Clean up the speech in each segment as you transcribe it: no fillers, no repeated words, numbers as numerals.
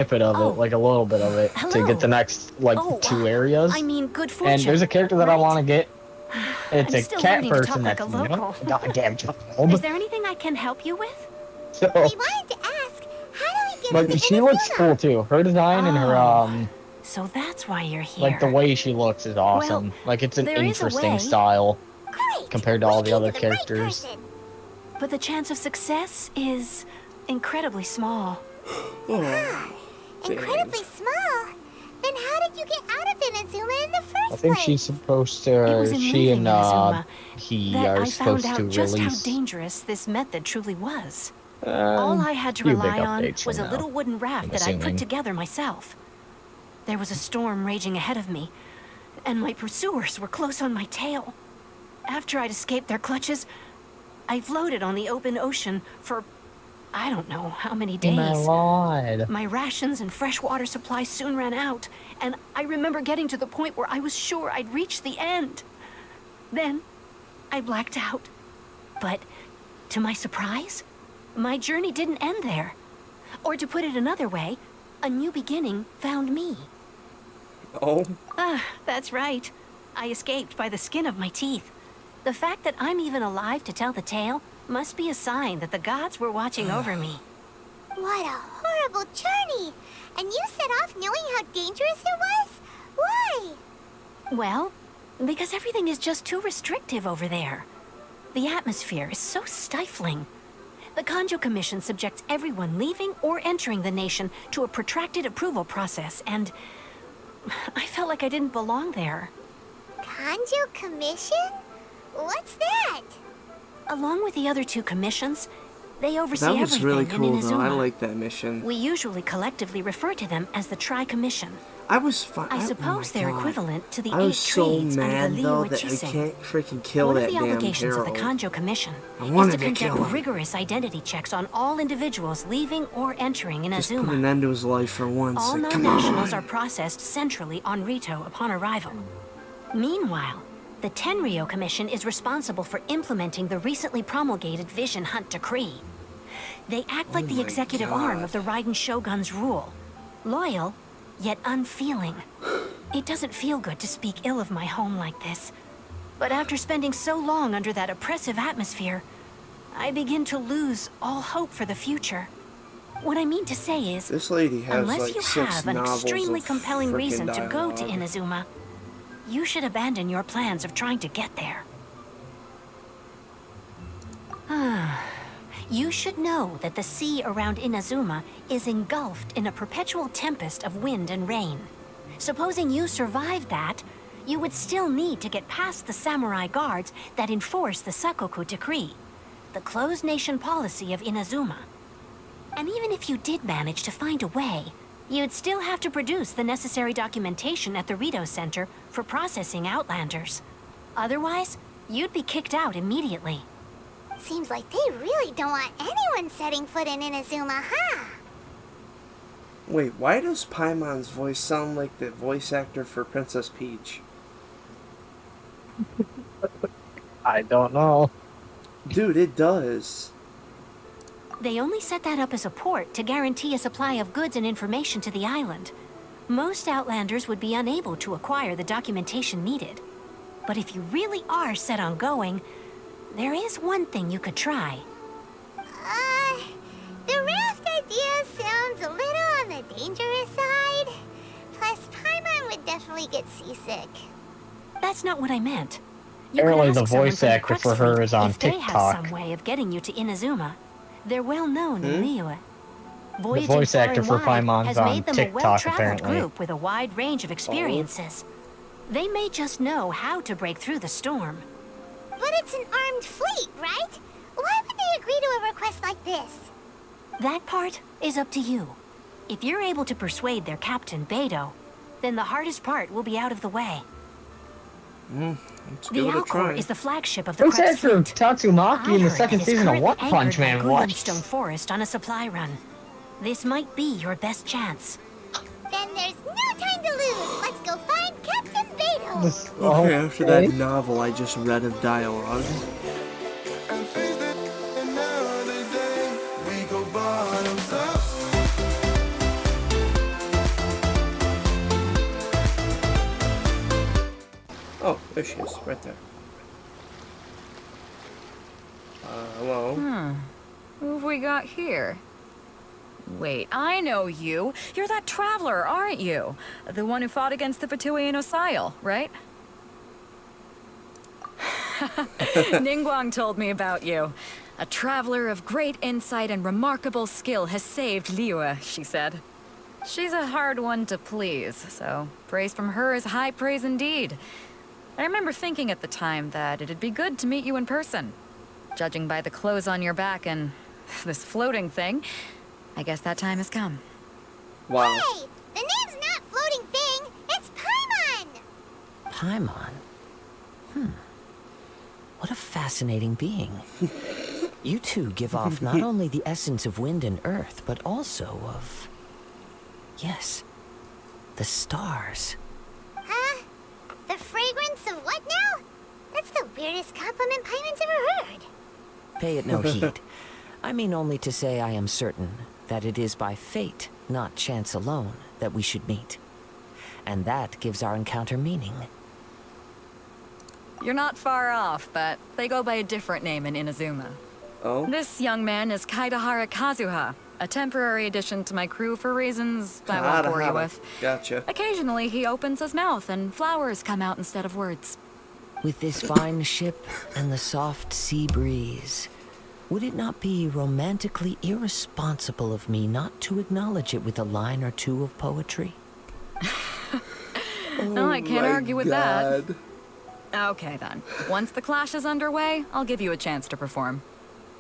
snippet of it, like a little bit of it, to get the next, like, 2 areas. I mean, good fortune. And there's a character that I want to get. It's I'm a still cat learning to person talk that's like a local. goddamn child. Is there anything I can help you with? So, We wanted to ask, how do we get but into she looks Inazuma? cool too. Her design and her So that's why you're here. like the way she looks is awesome. Well, like it's an there is a interesting way. style Great. compared to all the We other came to right characters. person. But the chance of success is incredibly small. Incredibly small. Then how did you get out of Inazuma in the first I think place? she's supposed It to. was in She leaving and Inazuma he that are I found supposed out to just how release. dangerous this method truly was. All I had to few big rely on updates was a from now, little wooden raft I'm that I put assuming. together myself. There was a storm raging ahead of me, and my pursuers were close on my tail. After I'd escaped their clutches, I floated on the open ocean for I don't know how many days. Oh my lord. My rations and fresh water supply soon ran out, and I remember getting to the point where I was sure I'd reached the end. Then, I blacked out. But, to my surprise, my journey didn't end there. Or to put it another way, a new beginning found me. Oh? That's right. I escaped by the skin of my teeth. The fact that I'm even alive to tell the tale must be a sign that the gods were watching over me. What a horrible journey! And you set off knowing how dangerous it was? Why? Well, because everything is just too restrictive over there. The atmosphere is so stifling. The Kanjo Commission subjects everyone leaving or entering the nation to a protracted approval process, and I felt like I didn't belong there. Kanjo Commission? What's that? Along with the other 2 commissions, they oversee That was everything really in cool, though. I Inazuma. like that mission. We usually collectively refer to them as the Tri-Commission. I was fine. I suppose they're equivalent to the I 8 was so trades under mad, the though, Liyue that I Chisei. can't freaking kill One that of the damn obligations of the Herald. Kanjo Commission I is wanted to to kill conduct him. rigorous identity checks on all individuals leaving or entering Just put an Inazuma. end to his life for once. All Like, come non-nationals on. are processed centrally on Rito upon arrival. Meanwhile, the Tenryo Commission is responsible for implementing the recently promulgated Vision Hunt Decree. They act like the my executive God. arm of the Raiden Shogun's rule. Loyal, yet unfeeling. It doesn't feel good to speak ill of my home like this. But after spending so long under that oppressive atmosphere, I begin to lose all hope for the future. What I mean to say is, This lady has unless like you 6 have an novels extremely of compelling frickin' reason to go to dialogue. Inazuma, you should abandon your plans of trying to get there. You should know that the sea around Inazuma is engulfed in a perpetual tempest of wind and rain. Supposing you survived that, you would still need to get past the samurai guards that enforce the Sakoku Decree, the closed nation policy of Inazuma. And even if you did manage to find a way, you'd still have to produce the necessary documentation at the Rito Center for processing Outlanders. Otherwise, you'd be kicked out immediately. Seems like they really don't want anyone setting foot in Inazuma, huh? Wait, why does Paimon's voice sound like the voice actor for Princess Peach? I don't know. Dude, it does. They only set that up as a port to guarantee a supply of goods and information to the island. Most Outlanders would be unable to acquire the documentation needed. But if you really are set on going, there is one thing you could try. The raft idea sounds a little on the dangerous side. Plus, Paimon would definitely get seasick. That's not what I meant. You Apparently could the ask someone voice from the actor Crux for her Fleet is on if they have TikTok. some way of getting you to Inazuma. They're well known in Liyue. The voice actor for Paimon's has on made them a TikTok, well-traveled apparently. group with a wide range of experiences. They may just know how to break through the storm. But it's an armed fleet, right? Why would they agree to a request like this? That part is up to you. If you're able to persuade their captain, Beidou, then the hardest part will be out of the way. Let's The give it a Alcore try. is the flagship of the Voice Crux actor Fleet. Tatsumaki in the I second heard it is season of currently One Punch anchored by Man. What? Guldenstone Forest on a supply run. This might be your best chance. Then there's no time to lose. Let's go find Captain Beidou. Okay, after that novel I just read of dialogue. And faced it another day. We go bottoms up. There she is, right there. Hello? Who have we got here? Wait, I know you. You're that traveler, aren't you? The one who fought against the Beidou Osile, right? Ningguang told me about you. A traveler of great insight and remarkable skill has saved Liyue, she said. She's a hard one to please, so praise from her is high praise indeed. I remember thinking at the time that it'd be good to meet you in person. Judging by the clothes on your back and this floating thing, I guess that time has come. Wow. Hey! The name's not Floating Thing! It's Paimon! Paimon? What a fascinating being. You two give off not only the essence of wind and earth, but also of... yes, the stars. Huh? The fragrance of what now? That's the weirdest compliment Paimon's ever heard. Pay it no heed. I mean only to say I am certain that it is by fate, not chance alone, that we should meet. And that gives our encounter meaning. You're not far off, but they go by a different name in Inazuma. Oh? This young man is Yarharhar Kazuha, a temporary addition to my crew for reasons I won't bore you with. Gotcha. Occasionally, he opens his mouth and flowers come out instead of words. With this fine ship and the soft sea breeze, would it not be romantically irresponsible of me not to acknowledge it with a line or two of poetry? No, I can't my argue with that. God. Okay then. Once the clash is underway, I'll give you a chance to perform.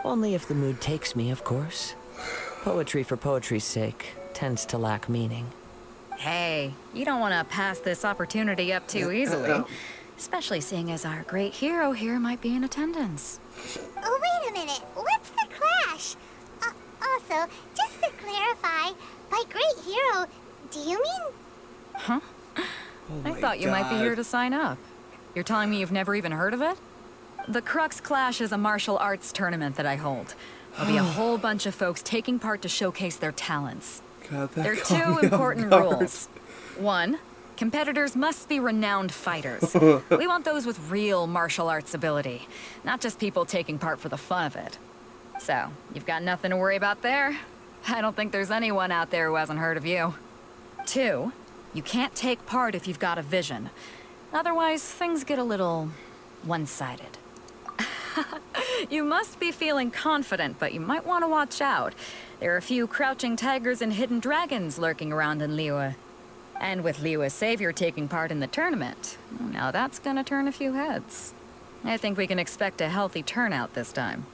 Only if the mood takes me, of course. Poetry for poetry's sake tends to lack meaning. Hey, you don't want to pass this opportunity up too easily. No. Especially seeing as our great hero here might be in attendance. Oh, wait a minute. What's the clash? Also, just to clarify, by great hero, do you mean... Huh? Oh I my thought you might be God. here to sign up. You're telling me you've never even heard of it? The Crux Clash is a martial arts tournament that I hold. There'll be a whole bunch of folks taking part to showcase their talents. God, that There are caught two me off important guard. rules. One, competitors must be renowned fighters. We want those with real martial arts ability, not just people taking part for the fun of it. So, you've got nothing to worry about there. I don't think there's anyone out there who hasn't heard of you. Two, you can't take part if you've got a vision. Otherwise, things get a little one-sided. You must be feeling confident, but you might want to watch out. There are a few crouching tigers and hidden dragons lurking around in Liyue. And with Liyue's savior taking part in the tournament, now that's gonna turn a few heads. I think we can expect a healthy turnout this time.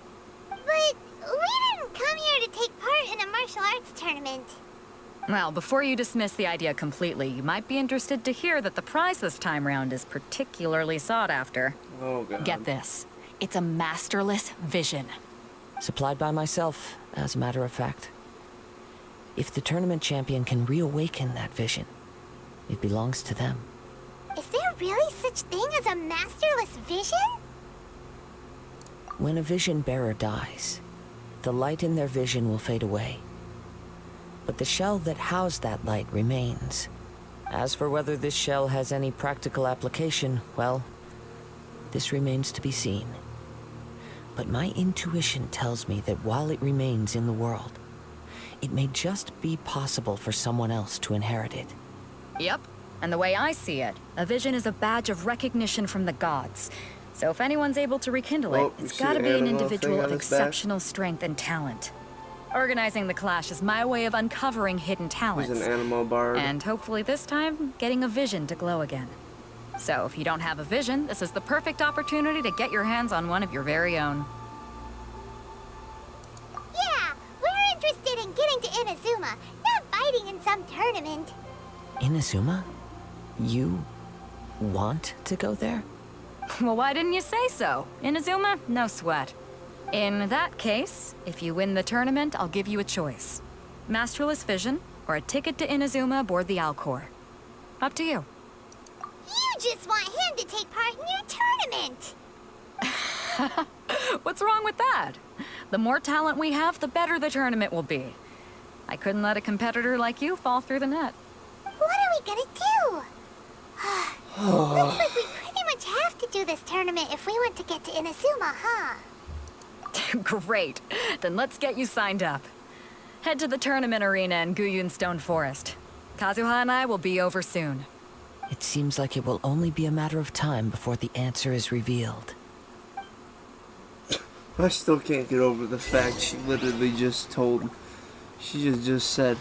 But we didn't come here to take part in a martial arts tournament. Well, before you dismiss the idea completely, you might be interested to hear that the prize this time round is particularly sought after. Oh, God. Get this. It's a Masterless Vision. Supplied by myself, as a matter of fact. If the tournament champion can reawaken that vision, it belongs to them. Is there really such thing as a masterless vision? When a vision bearer dies, the light in their vision will fade away. But the shell that housed that light remains. As for whether this shell has any practical application, well, this remains to be seen. But my intuition tells me that while it remains in the world, it may just be possible for someone else to inherit it. Yep. And the way I see it, a vision is a badge of recognition from the gods. So if anyone's able to rekindle it, Oh, you it's see gotta the be an animal individual thing of on his back? exceptional strength and talent. Organizing the clash is my way of uncovering hidden He's talents. an animal bard. And hopefully this time, getting a vision to glow again. So if you don't have a vision, this is the perfect opportunity to get your hands on one of your very own. Yeah, we're interested in getting to Inazuma, not fighting in some tournament. Inazuma? You want to go there? Well, why didn't you say so? Inazuma? No sweat. In that case, if you win the tournament, I'll give you a choice. Masterless Vision, or a ticket to Inazuma aboard the Alcore. Up to you. You just want him to take part in your tournament. What's wrong with that? The more talent we have, the better the tournament will be. I couldn't let a competitor like you fall through the net. What are we gonna do? Looks like we pretty much have to do this tournament if we want to get to Inazuma, huh? Great. Then let's get you signed up. Head to the tournament arena in Guyun Stone Forest. Kazuha and I will be over soon. It seems like it will only be a matter of time before the answer is revealed. I still can't get over the fact she literally just told... She just said...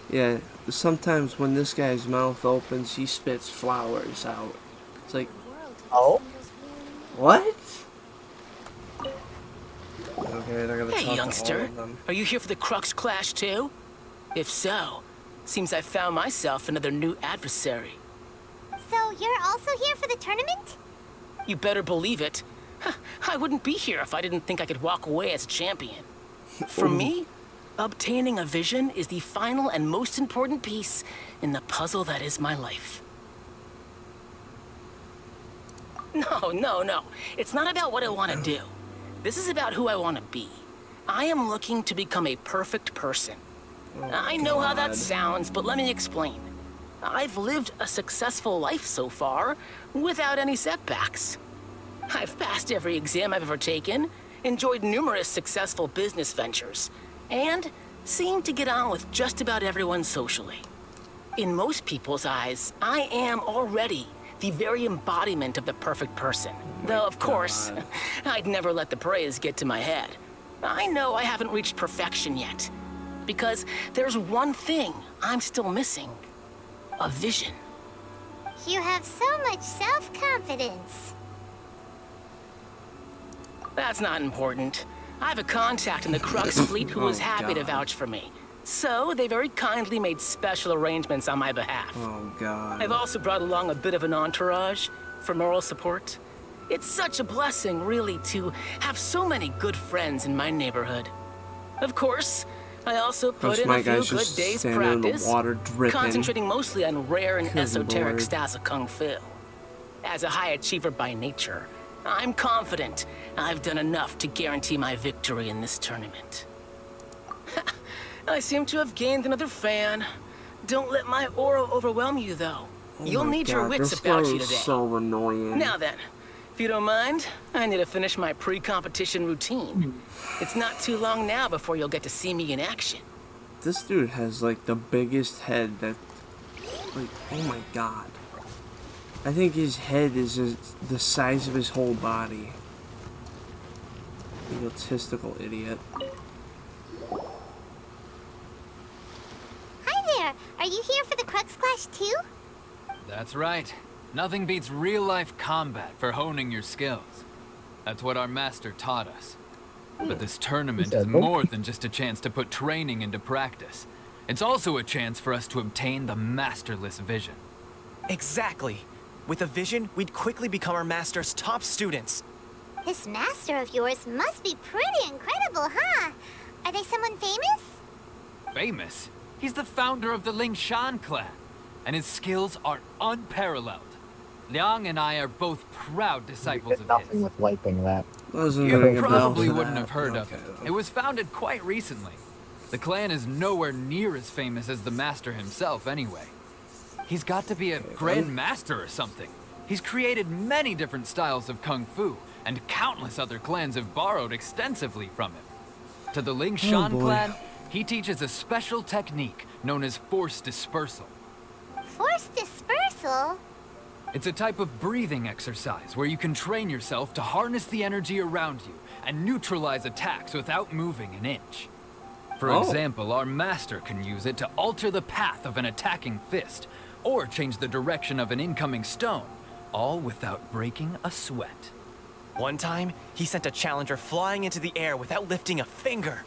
Yeah, sometimes when this guy's mouth opens, he spits flowers out. It's like... Oh? What? Okay, I gotta Hey, talk youngster. to all of them. Are you here for the Crux Clash, too? If so, seems I found myself another new adversary. So you're also here for the tournament? You better believe it. I wouldn't be here if I didn't think I could walk away as a champion. For me, obtaining a vision is the final and most important piece in the puzzle that is my life. No. It's not about what I want to do. This is about who I want to be. I am looking to become a perfect person. I know how that sounds, but let me explain. I've lived a successful life so far, without any setbacks. I've passed every exam I've ever taken, enjoyed numerous successful business ventures, and seem to get on with just about everyone socially. In most people's eyes, I am already the very embodiment of the perfect person. Though, of course, I'd never let the praise get to my head. I know I haven't reached perfection yet, because there's one thing I'm still missing. A vision. You have so much self-confidence. That's not important. I have a contact in the Crux Fleet who was happy to vouch for me. So, they very kindly made special arrangements on my behalf. Oh, God. I've also brought along a bit of an entourage for moral support. It's such a blessing, really, to have so many good friends in my neighborhood. Of course, I also put in a few good days' practice, concentrating mostly on rare and esoteric styles of Kung Fu. As a high achiever by nature, I'm confident I've done enough to guarantee my victory in this tournament. I seem to have gained another fan. Don't let my aura overwhelm you, though. You'll need your wits about you today. So annoying. Now then, if you don't mind, I need to finish my pre-competition routine. It's not too long now before you'll get to see me in action. This dude has like the biggest head that, like, oh my God. I think his head is the size of his whole body. Egotistical idiot. Hi there. Are you here for the Crux Clash too? That's right. Nothing beats real-life combat for honing your skills. That's what our master taught us. But this tournament is more than just a chance to put training into practice. It's also a chance for us to obtain the Masterless Vision. Exactly. With a vision, we'd quickly become our master's top students. This master of yours must be pretty incredible, huh? Are they someone famous? Famous? He's the founder of the Lingshan clan, and his skills are unparalleled. Liang and I are both proud disciples of Nothing his. with wiping that. You probably wouldn't have heard of it. It was founded quite recently. The clan is nowhere near as famous as the master himself anyway. He's got to be a grand master or something. He's created many different styles of kung fu, and countless other clans have borrowed extensively from him. To the Lingshan clan, he teaches a special technique known as force dispersal. Force dispersal? It's a type of breathing exercise where you can train yourself to harness the energy around you and neutralize attacks without moving an inch. For example, our master can use it to alter the path of an attacking fist, or change the direction of an incoming stone, all without breaking a sweat. One time, he sent a challenger flying into the air without lifting a finger.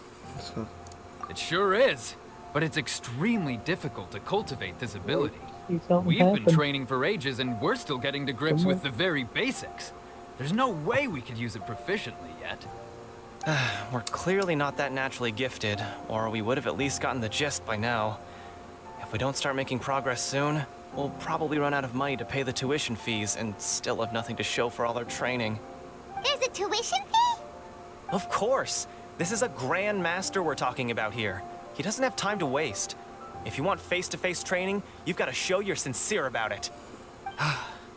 It sure is, but it's extremely difficult to cultivate this ability. We've been training for ages and we're still getting to grips with the very basics. There's no way we could use it proficiently yet. We're clearly not that naturally gifted, or we would have at least gotten the gist by now. If we don't start making progress soon, we'll probably run out of money to pay the tuition fees and still have nothing to show for all our training. There's a tuition fee? Of course! This is a grand master we're talking about here. He doesn't have time to waste. If you want face-to-face training, you've got to show you're sincere about it.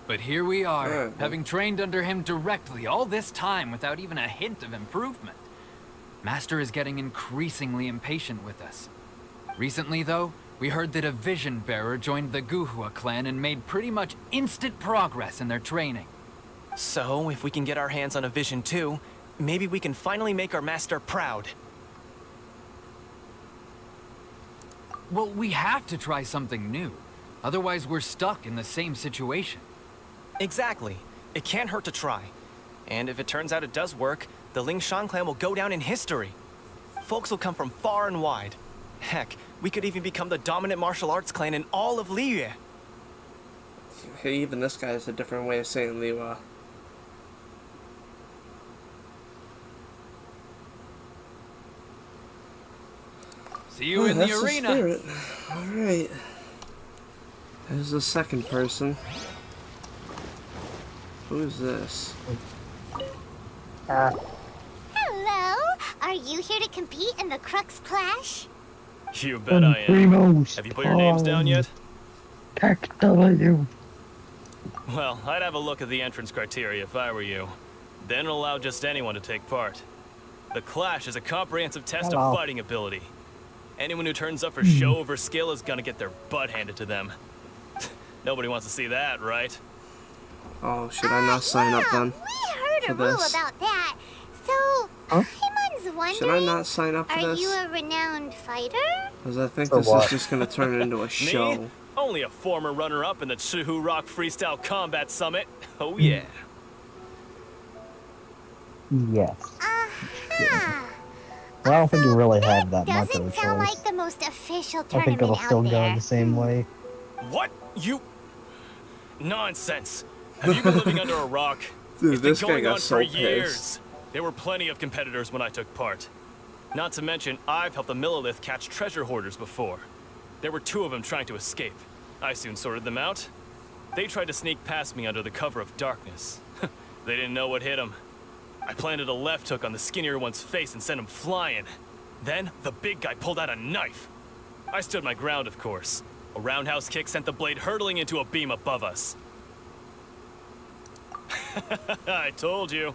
But here we are, Alright. having trained under him directly all this time without even a hint of improvement. Master is getting increasingly impatient with us. Recently, though, we heard that a vision bearer joined the Guhua clan and made pretty much instant progress in their training. So, if we can get our hands on a vision too, maybe we can finally make our master proud. Well, we have to try something new. Otherwise, we're stuck in the same situation. Exactly. It can't hurt to try. And if it turns out it does work, the Lingshan clan will go down in history. Folks will come from far and wide. Heck, we could even become the dominant martial arts clan in all of Liyue. Hey, even this guy has a different way of saying Liyue. See you in the That's arena. spirit. Alright. There's the second person. Who's this? Hello? Are you here to compete in the Crux Clash? You bet I am. Have you put your names down yet? Well, I'd have a look at the entrance criteria if I were you. Then allow just anyone to take part. The Clash is a comprehensive test of fighting ability. Anyone who turns up for show over skill is gonna get their butt handed to them. Nobody wants to see that, right? Oh, should I not sign up then? We heard a For rule this? about that. So, Paimon's wondering, Should I not sign up for are this? you a renowned fighter? Because I think For this what? is just gonna turn into a show. Me? Only a former runner-up in the Chihu Rock Freestyle Combat Summit. Oh yeah. Yes. Uh-huh. Well, I don't think you really have that much of a Doesn't sound choice. like the most official I tournament think it'll still out go there. the same way. What? You... Nonsense. Have you been living under a rock? Dude, It's been this guy going got on so for pissed. years. There were plenty of competitors when I took part. Not to mention, I've helped the Millilith catch treasure hoarders before. There were 2 of them trying to escape. I soon sorted them out. They tried to sneak past me under the cover of darkness. They didn't know what hit them. I planted a left hook on the skinnier one's face and sent him flying. Then, the big guy pulled out a knife. I stood my ground, of course. A roundhouse kick sent the blade hurtling into a beam above us. I told you.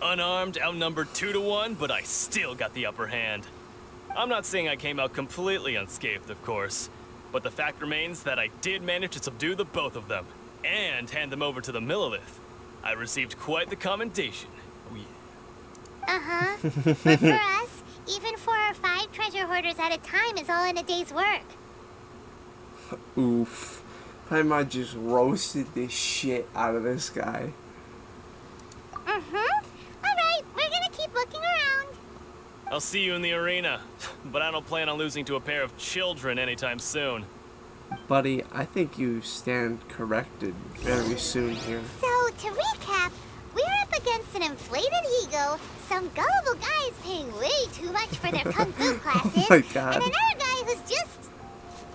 Unarmed, outnumbered 2 to 1, but I still got the upper hand. I'm not saying I came out completely unscathed, of course, but the fact remains that I did manage to subdue the both of them, and hand them over to the Millilith. I received quite the commendation. Oh, yeah. Uh-huh. But for us, even 4 or 5 treasure hoarders at a time is all in a day's work. Oof. Paimon just roasted the shit out of this guy. Mm-hmm. Alright, we're gonna keep looking around. I'll see you in the arena, but I don't plan on losing to a pair of children anytime soon. Buddy, I think you stand corrected very soon here. So, to recap, we're up against an inflated ego, some gullible guys paying way too much for their kung fu classes, Oh my God. and another guy who's just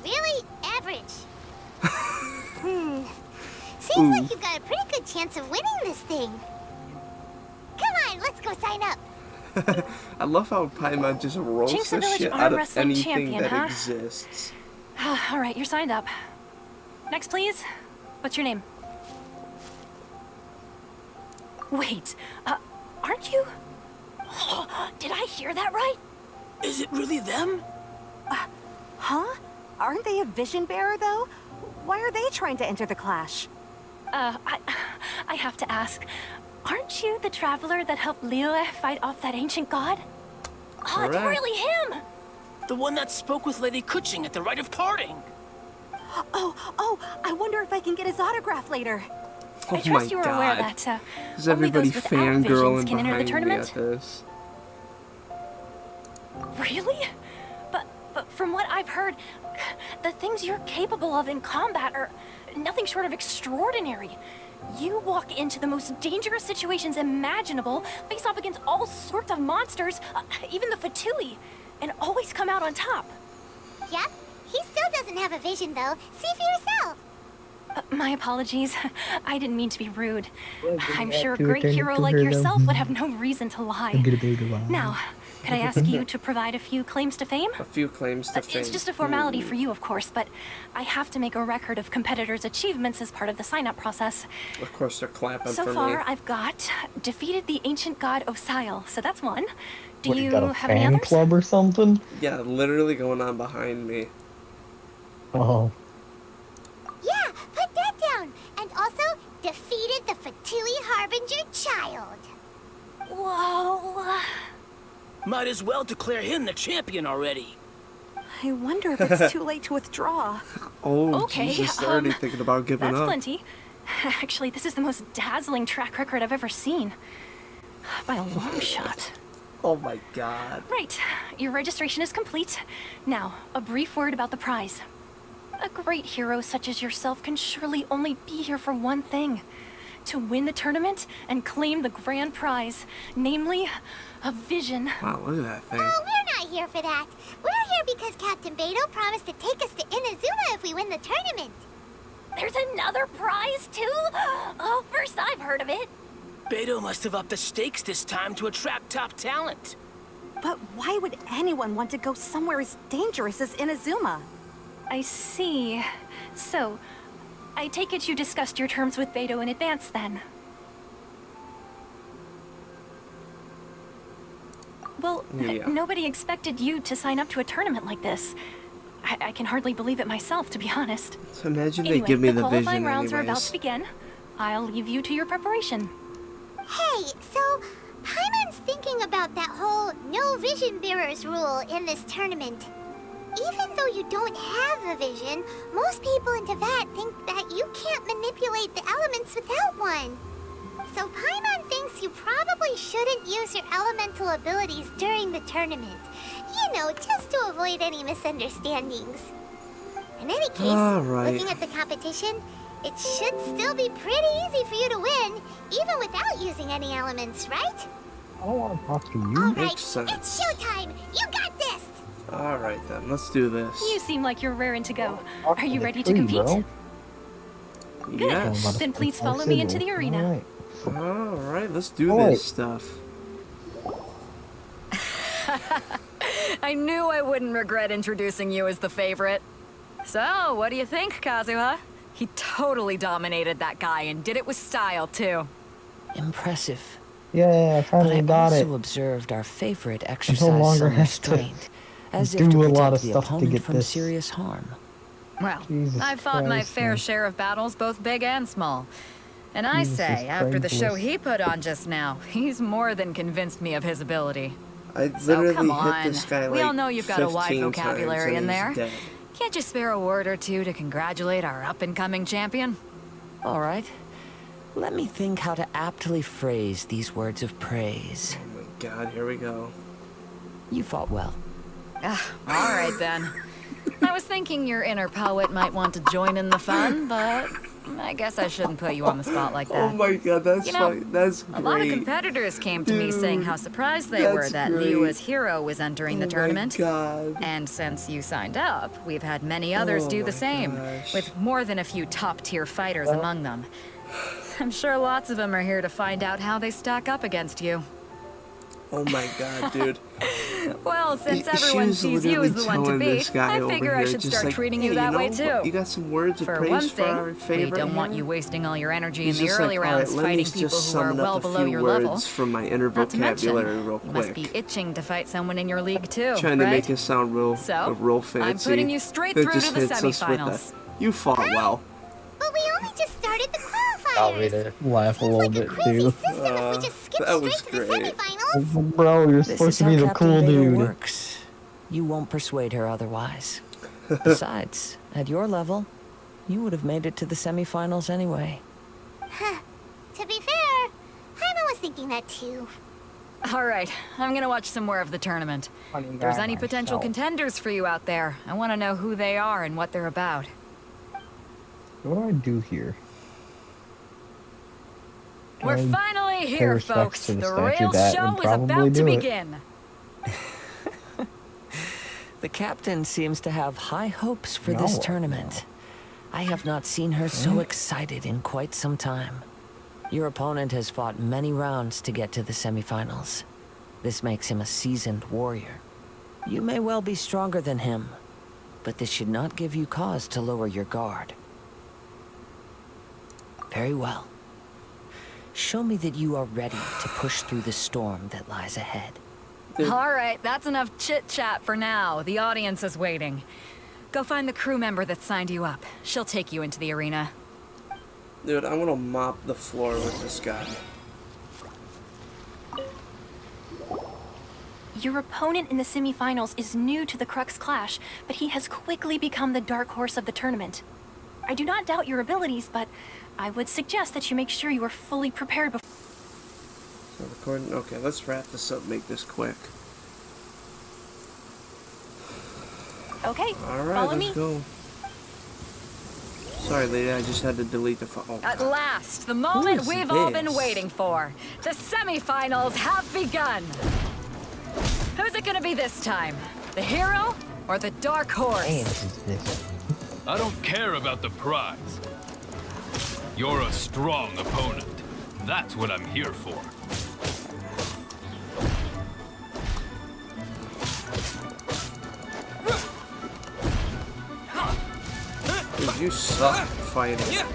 really average. Seems like you've got a pretty good chance of winning this thing. Come on, let's go sign up. I love how Paimon just roasts Jinx the Village shit arm out of wrestling anything champion, that huh? exists. All right, you're signed up. Next, please. What's your name? Wait, aren't you? Did I hear that right? Is it really them? Huh? Aren't they a vision bearer, though? Why are they trying to enter the clash? I have to ask. Aren't you the traveler that helped Liyue fight off that ancient god? Oh, it's Correct. really him! The one that spoke with Lady Kuching at the rite of parting. Oh, I wonder if I can get his autograph later. Oh I trust you my are aware God. that Is only everybody those without visions fangirling can enter the behind me tournament. at this? Really? But from what I've heard, the things you're capable of in combat are nothing short of extraordinary. You walk into the most dangerous situations imaginable, face off against all sorts of monsters, even the Fatui, and always come out on top. Yep, he still doesn't have a vision, though. See for yourself. My apologies. I didn't mean to be rude. I'm have sure a to great attend hero to like her, yourself though. would have no reason to lie. I'm gonna be the one. Now, Could I ask you to provide a few claims to fame? A few claims to fame. It's just a formality for you, of course, but I have to make a record of competitors' achievements as part of the sign-up process. Of course, they're clapping for me. So far, I've got defeated the ancient god Osile, so that's one. Do What, you got a have any fan others? club or something? Yeah, literally going on behind me. Oh. Yeah, put that down. And also defeated the Fatui Harbinger child. Whoa. Might as well declare him the champion already. I wonder if it's too late to withdraw. Oh, Okay, Jesus, they're already thinking about giving That's up. plenty. Actually, this is the most dazzling track record I've ever seen. By a long shot. Oh my god. Right. Your registration is complete. Now, a brief word about the prize. A great hero such as yourself can surely only be here for one thing. To win the tournament and claim the grand prize. Namely, a vision. Wow, look at that thing. Oh, we're not here for that. We're here because Captain Beidou promised to take us to Inazuma if we win the tournament. There's another prize, too? Oh, first I've heard of it. Beidou must have upped the stakes this time to attract top talent. But why would anyone want to go somewhere as dangerous as Inazuma? I see. So, I take it you discussed your terms with Beidou in advance, then? Well, Yeah. nobody expected you to sign up to a tournament like this. I can hardly believe it myself, to be honest. So imagine Anyway, they give me the the qualifying vision rounds are about anyways. to begin. I'll leave you to your preparation. Hey, so Paimon's thinking about that whole no vision bearers rule in this tournament. Even though you don't have a vision, most people in Teyvat think that you can't manipulate the elements without one. So Paimon thinks you probably shouldn't use your elemental abilities during the tournament. You know, just to avoid any misunderstandings. In any case, Alright. looking at the competition, it should still be pretty easy for you to win, even without using any elements, right? I don't want to talk to you. Alright, Makes sense. it's showtime! You got this! Alright then, let's do this. You seem like you're raring to go. Talk Are you the ready to tree, compete? bro. Good. Yes. Then please follow me into the arena. Alright, let's do Alright. this stuff. I knew I wouldn't regret introducing you as the favorite. So, what do you think, Kazuha? He totally dominated that guy and did it with style, too. Impressive. Yeah, I But finally I got also it. observed our favorite I exercise no longer some have to restraint, as if do to a protect lot of the stuff to opponent get from this. serious harm. Well, Jesus I've fought my Christ, fair man. share of battles, both big and small. And I Jesus say, after the show Christ. he put on just now, he's more than convinced me of his ability. I So literally come hit on. this guy We like all know you've got a wide 15 vocabulary times in and there. he's dead. Can't you spare a word or two to congratulate our up-and-coming champion? All right. Let me think how to aptly phrase these words of praise. Oh my god, here we go. You fought well. All right then. I was thinking your inner poet might want to join in the fun, but I guess I shouldn't put you on the spot like that. Oh my god, that's You know, fine. That's great. A lot of competitors came to me saying how surprised they were that's that great. Liyue's hero was entering the tournament. Oh my god. And since you signed up, we've had many others Oh do my the same, gosh. with more than a few top-tier fighters among them. I'm sure lots of them are here to find out how they stack up against you. Oh my god, dude. Well, since She everyone was sees you literally as the one to telling beat, this guy I over figure I here, should just start like, treating hey, you that know way what? too. You got some words of For praise one for our thing, we favorite don't want here? you wasting all your energy in He's the just early like, rounds alright, let me fighting people just who are summon well up a below few your words level. from my inner Not to mention, vocabulary real you must quick. be itching to fight someone in your league too, Trying to right? make it sound real, So, real fancy. I'm putting you straight It through just to the hits us with semifinals. that. You fought well. But we only just started the I'll qualifiers. read it. Laugh a Seems little like a bit crazy too. system if we just skip that was straight to the great. semifinals. Bro, you're This supposed is to how be the Captain cool Beidou dude. works. You won't persuade her otherwise. Besides, at your level, you would have made it to the semifinals anyway. To be fair, Paimon was thinking that too. All right, I'm gonna watch some more of the tournament. If there's any potential contenders for you out there, I want to know who they are and what they're about. What do I do here? Can We're I finally pay here, respects folks. to the The statue? real That show would is probably about to do it. begin. The captain seems to have high hopes for this No. tournament. I have not seen her so excited in quite some time. Your opponent has fought many rounds to get to the semifinals. This makes him a seasoned warrior. You may well be stronger than him, but this should not give you cause to lower your guard. Very well. Show me that you are ready to push through the storm that lies ahead. All right, that's enough chit-chat for now. The audience is waiting. Go find the crew member that signed you up. She'll take you into the arena. Dude, I want to mop the floor with this guy. Your opponent in the semifinals is new to the Crux Clash, but he has quickly become the dark horse of the tournament. I do not doubt your abilities, but I would suggest that you make sure you are fully prepared before... So recording. Okay, let's wrap this up, make this quick. Okay, Alright, follow let's me. go. Sorry, lady, I just had to delete the file. At last, the moment we've all been waiting for. The semifinals have begun. Who's it gonna be this time? The hero or the dark horse? I don't care about the prize. You're a strong opponent. That's what I'm here for. Dude, you suck fighting.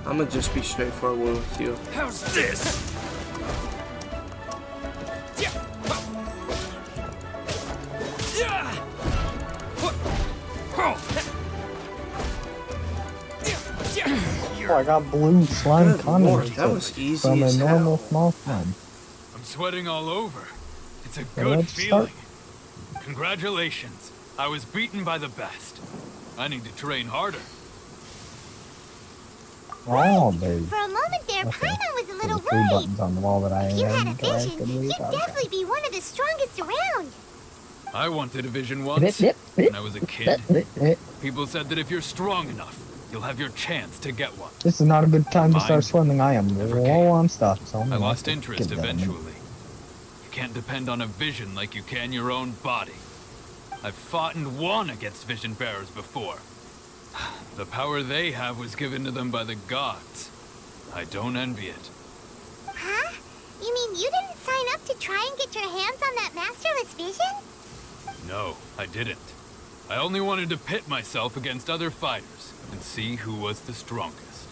I'm gonna just be straightforward with you. How's this? Oh, I got blue slime condiments that was easy from a as normal hell. small slime. I'm sweating all over. It's a So good let's feeling. start. Congratulations. I was beaten by the best. I need to train harder. Oh, dude. For a moment there, Okay. Paimon was a There little were 3 worried. buttons on the wall that I If you had a had vision, directed you'd with. Okay. definitely be one of the strongest around. I wanted a vision once, when I was a kid. People said that if you're strong enough, you'll have your chance to get one. This is not a good time to Mine start swimming. I am never low on stuff, so I'm I gonna lost have to interest get that in. eventually. You can't depend on a vision like you can your own body. I've fought and won against vision bearers before. The power they have was given to them by the gods. I don't envy it. Huh? You mean you didn't sign up to try and get your hands on that Masterless Vision? No, I didn't. I only wanted to pit myself against other fighters and see who was the strongest.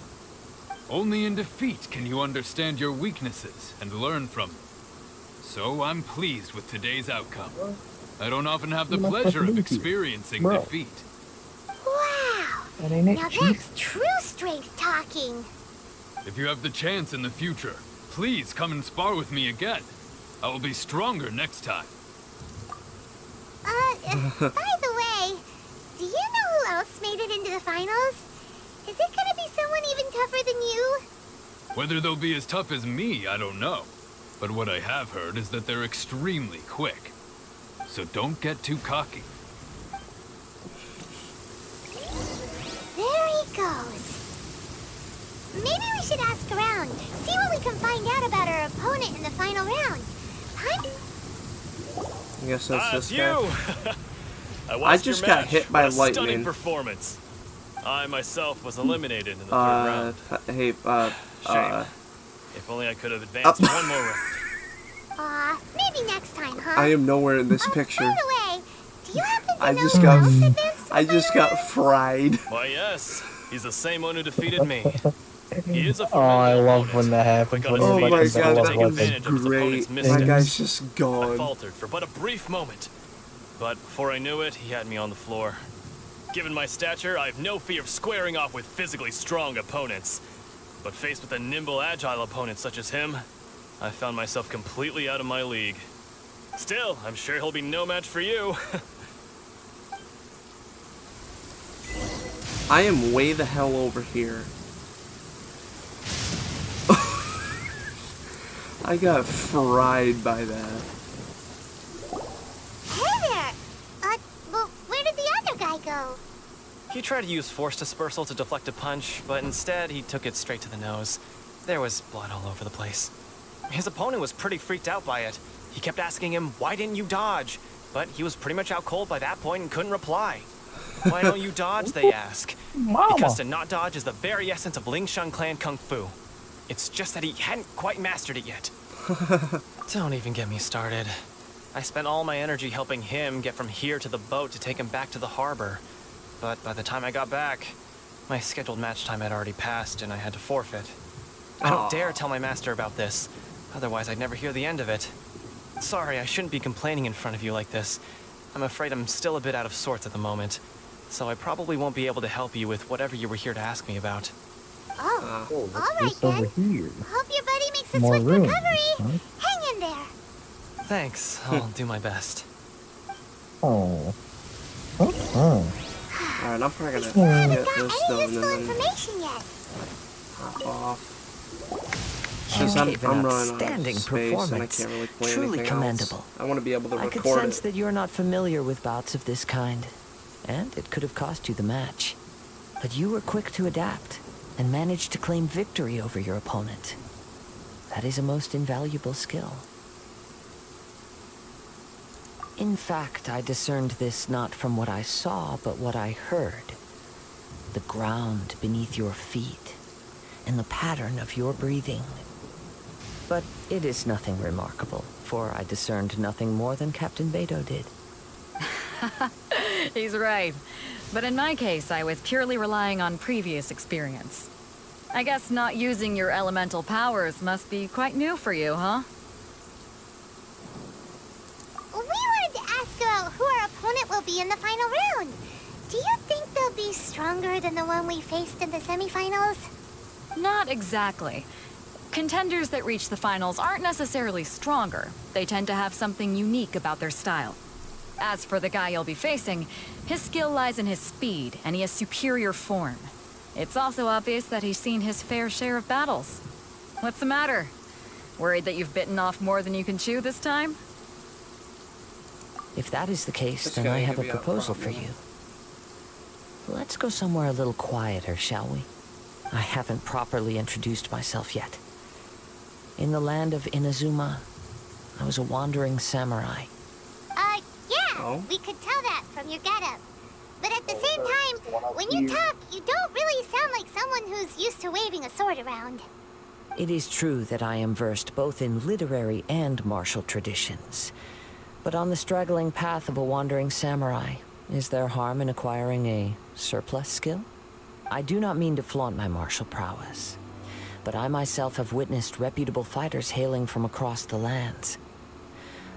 Only in defeat can you understand your weaknesses and learn from them. So I'm pleased with today's outcome. I don't often have the pleasure of experiencing defeat. Wow! That ain't it, Now Chief. that's true strength talking. If you have the chance in the future, please come and spar with me again. I will be stronger next time. By the way, do you know who else made it into the finals? Is it gonna be someone even tougher than you? Whether they'll be as tough as me, I don't know. But what I have heard is that they're extremely quick. So don't get too cocky. There he goes. Maybe we should ask around, see what we can find out about our opponent in the final round. I guess that's this you. guy. I just your got match. hit by What a lightning. Stunning performance. I myself was eliminated in the third round. Hey, Shame. If only I could have advanced one more round. Maybe next time, huh? I am nowhere in this picture. By the way, do you happen to I know just who got, else advanced to I the just final got fried. Why, yes. He's the same one who defeated me. He is a Oh, I formidable love when opponent. that happens. Quick on When his Oh it my like feet, god, to that take like was advantage of his opponent's great. missteps. My guy's just I gone. faltered for but a brief moment. But before I knew it, he had me on the floor. Given my stature, I have no fear of squaring off with physically strong opponents. But faced with a nimble, agile opponent such as him, I found myself completely out of my league. Still, I'm sure he'll be no match for you. I am way the hell over here. I got fried by that. Hey there! Well, where did the other guy go? He tried to use force dispersal to deflect a punch, but instead he took it straight to the nose. There was blood all over the place. His opponent was pretty freaked out by it. He kept asking him, "Why didn't you dodge?" But he was pretty much out cold by that point and couldn't reply. "Why don't you dodge?" they ask. Mama. Because to not dodge is the very essence of Ling Shun clan kung fu. It's just that he hadn't quite mastered it yet. Don't even get me started. I spent all my energy helping him get from here to the boat to take him back to the harbor. But by the time I got back, my scheduled match time had already passed and I had to forfeit. I don't dare tell my master about this, otherwise I'd never hear the end of it. Sorry, I shouldn't be complaining in front of you like this. I'm afraid I'm still a bit out of sorts at the moment, so I probably won't be able to help you with whatever you were here to ask me about. Oh, alright then. Hope your buddy makes a More swift room. recovery. Hang in there. Thanks, I'll do my best. Oh. Alright, I'm probably We gonna still haven't get got this any done and useful then information yet. hop off. You Since gave an I'm running out outstanding of space and I performance. can't really play Truly anything commendable. else. I want to be able to I could record sense it. that you're not familiar with bouts of this kind, and it could have cost you the match. But you were quick to adapt and managed to claim victory over your opponent. That is a most invaluable skill. In fact, I discerned this not from what I saw, but what I heard. The ground beneath your feet, and the pattern of your breathing. But it is nothing remarkable, for I discerned nothing more than Captain Beidou did. He's right. But in my case, I was purely relying on previous experience. I guess not using your elemental powers must be quite new for you, huh? We wanted to ask about who our opponent will be in the final round. Do you think they'll be stronger than the one we faced in the semifinals? Not exactly. Contenders that reach the finals aren't necessarily stronger. They tend to have something unique about their style. As for the guy you'll be facing, his skill lies in his speed, and he has superior form. It's also obvious that he's seen his fair share of battles. What's the matter? Worried that you've bitten off more than you can chew this time? If that is the case, This then guy I ain't have a gonna be our proposal for problem. you. Let's go somewhere a little quieter, shall we? I haven't properly introduced myself yet. In the land of Inazuma, I was a wandering samurai. Yeah, Oh. we could tell that from your getup. But at the same time, when you talk, you don't really sound like someone who's used to waving a sword around. It is true that I am versed both in literary and martial traditions. But on the straggling path of a wandering samurai, is there harm in acquiring a surplus skill? I do not mean to flaunt my martial prowess, but I myself have witnessed reputable fighters hailing from across the lands.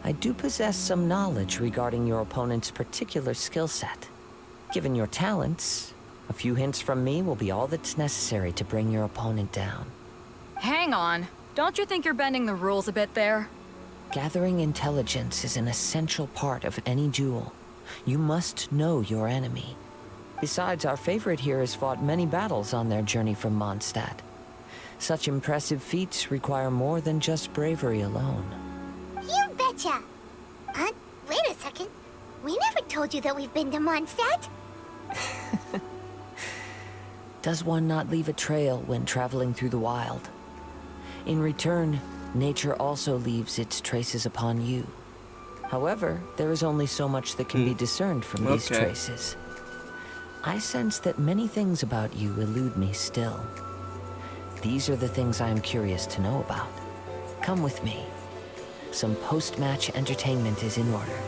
I do possess some knowledge regarding your opponent's particular skill set. Given your talents, a few hints from me will be all that's necessary to bring your opponent down. Hang on. Don't you think you're bending the rules a bit there? Gathering intelligence is an essential part of any duel. You must know your enemy. Besides, our favorite here has fought many battles on their journey from Mondstadt. Such impressive feats require more than just bravery alone. You betcha! Wait a second. We never told you that we've been to Mondstadt. Does one not leave a trail when traveling through the wild? In return, nature also leaves its traces upon you. However, there is only so much that can be discerned from these Okay. traces. I sense that many things about you elude me still. These are the things I am curious to know about. Come with me. Some post-match entertainment is in order.